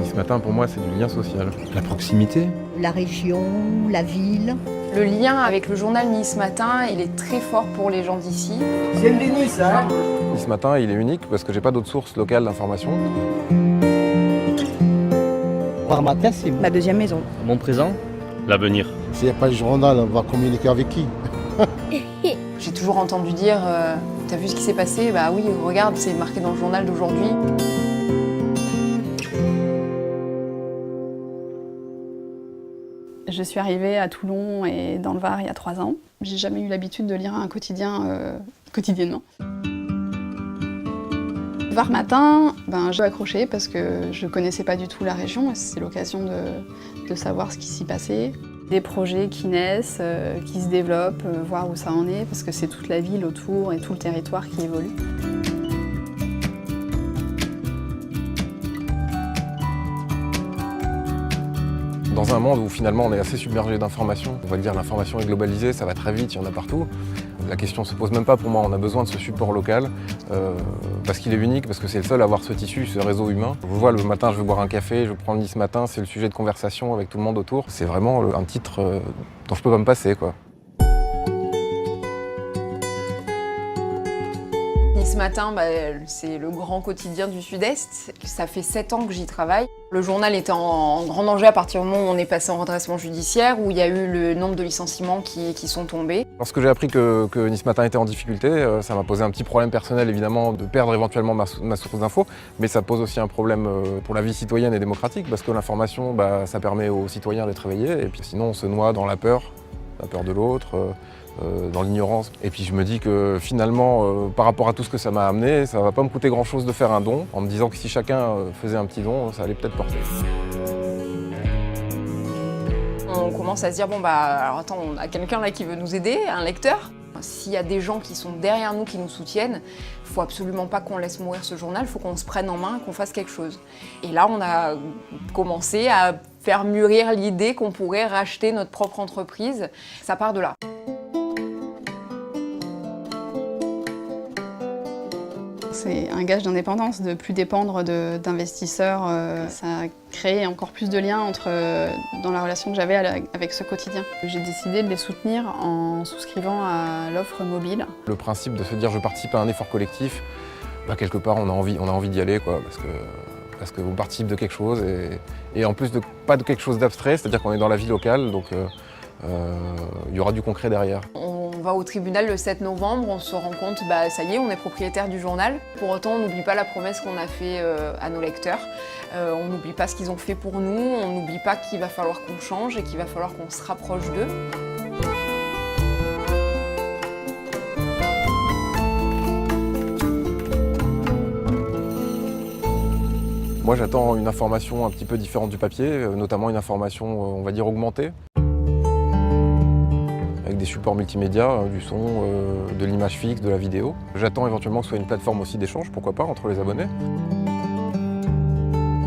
Ce matin, pour moi, c'est du lien social. La proximité. La région, la ville. Le lien avec le journal Nice Matin, il est très fort pour les gens d'ici. C'est le Nice, hein. Nice Matin, il est unique parce que j'ai pas d'autres sources locales d'information. Var Matin, c'est Ma deuxième maison. Mon présent, l'avenir. S'il n'y a pas le journal, on va communiquer avec qui? J'ai toujours entendu dire t'as vu ce qui s'est passé? Bah oui, regarde, c'est marqué dans le journal d'aujourd'hui. Je suis arrivée à Toulon et dans le Var il y a 3 ans. J'ai jamais eu l'habitude de lire un quotidien quotidiennement. Var Matin, j'ai accroché parce que je connaissais pas du tout la région et c'est l'occasion de savoir ce qui s'y passait. Des projets qui naissent, qui se développent, voir où ça en est, parce que c'est toute la ville autour et tout le territoire qui évolue. Dans un monde où finalement on est assez submergé d'informations, on va dire l'information est globalisée, ça va très vite, il y en a partout. La question se pose même pas pour moi, on a besoin de ce support local parce qu'il est unique, parce que c'est le seul à avoir ce tissu, ce réseau humain. Je vois le matin, je vais boire un café, je prends le Nice Matin, c'est le sujet de conversation avec tout le monde autour. C'est vraiment un titre dont je peux pas me passer, quoi. Nice Matin, c'est le grand quotidien du Sud-Est. Ça fait 7 ans que j'y travaille. Le journal était en grand danger à partir du moment où on est passé en redressement judiciaire, où il y a eu le nombre de licenciements qui sont tombés. Lorsque j'ai appris que Nice Matin était en difficulté, ça m'a posé un petit problème personnel évidemment de perdre éventuellement ma source d'info, mais ça pose aussi un problème pour la vie citoyenne et démocratique, parce que l'information, ça permet aux citoyens d'être éveillés, et puis sinon on se noie dans la peur de l'autre. Dans l'ignorance. Et puis je me dis que finalement, par rapport à tout ce que ça m'a amené, ça va pas me coûter grand chose de faire un don, en me disant que si chacun faisait un petit don, ça allait peut-être porter. On commence à se dire, alors attends, on a quelqu'un là qui veut nous aider, un lecteur. S'il y a des gens qui sont derrière nous, qui nous soutiennent, il faut absolument pas qu'on laisse mourir ce journal, il faut qu'on se prenne en main, qu'on fasse quelque chose. Et là, on a commencé à faire mûrir l'idée qu'on pourrait racheter notre propre entreprise. Ça part de là. C'est un gage d'indépendance, de plus dépendre d'investisseurs. Ça a créé encore plus de liens dans la relation que j'avais avec ce quotidien. J'ai décidé de les soutenir en souscrivant à l'offre mobile. Le principe de se dire je participe à un effort collectif, quelque part on a envie d'y aller, quoi, parce qu'on participe de quelque chose et en plus pas de quelque chose d'abstrait, c'est-à-dire qu'on est dans la vie locale, donc il y aura du concret derrière. On va au tribunal le 7 novembre, on se rend compte, ça y est, on est propriétaire du journal. Pour autant, on n'oublie pas la promesse qu'on a faite à nos lecteurs. On n'oublie pas ce qu'ils ont fait pour nous, on n'oublie pas qu'il va falloir qu'on change et qu'il va falloir qu'on se rapproche d'eux. Moi, j'attends une information un petit peu différente du papier, notamment une information, on va dire, augmentée. Avec des supports multimédia, du son, de l'image fixe, de la vidéo. J'attends éventuellement que ce soit une plateforme aussi d'échange, pourquoi pas, entre les abonnés.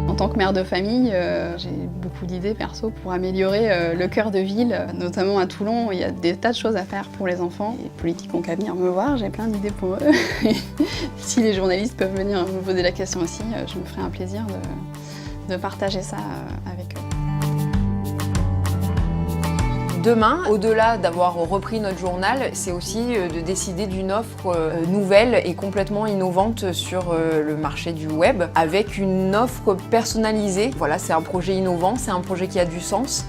En tant que mère de famille, j'ai beaucoup d'idées perso pour améliorer le cœur de ville, notamment à Toulon. Il y a des tas de choses à faire pour les enfants. Les politiques ont qu'à venir me voir, j'ai plein d'idées pour eux. Si les journalistes peuvent venir me poser la question aussi, je me ferai un plaisir de partager ça avec eux. Demain, au-delà d'avoir repris notre journal, c'est aussi de décider d'une offre nouvelle et complètement innovante sur le marché du web, avec une offre personnalisée. Voilà, c'est un projet innovant, c'est un projet qui a du sens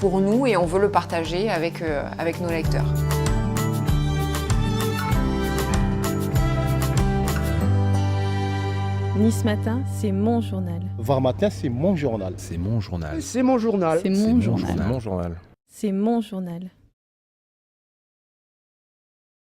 pour nous et on veut le partager avec nos lecteurs. Nice Matin, c'est mon journal. Var Matin, c'est mon journal. C'est mon journal. C'est mon journal. C'est mon journal. C'est mon journal. C'est mon journal.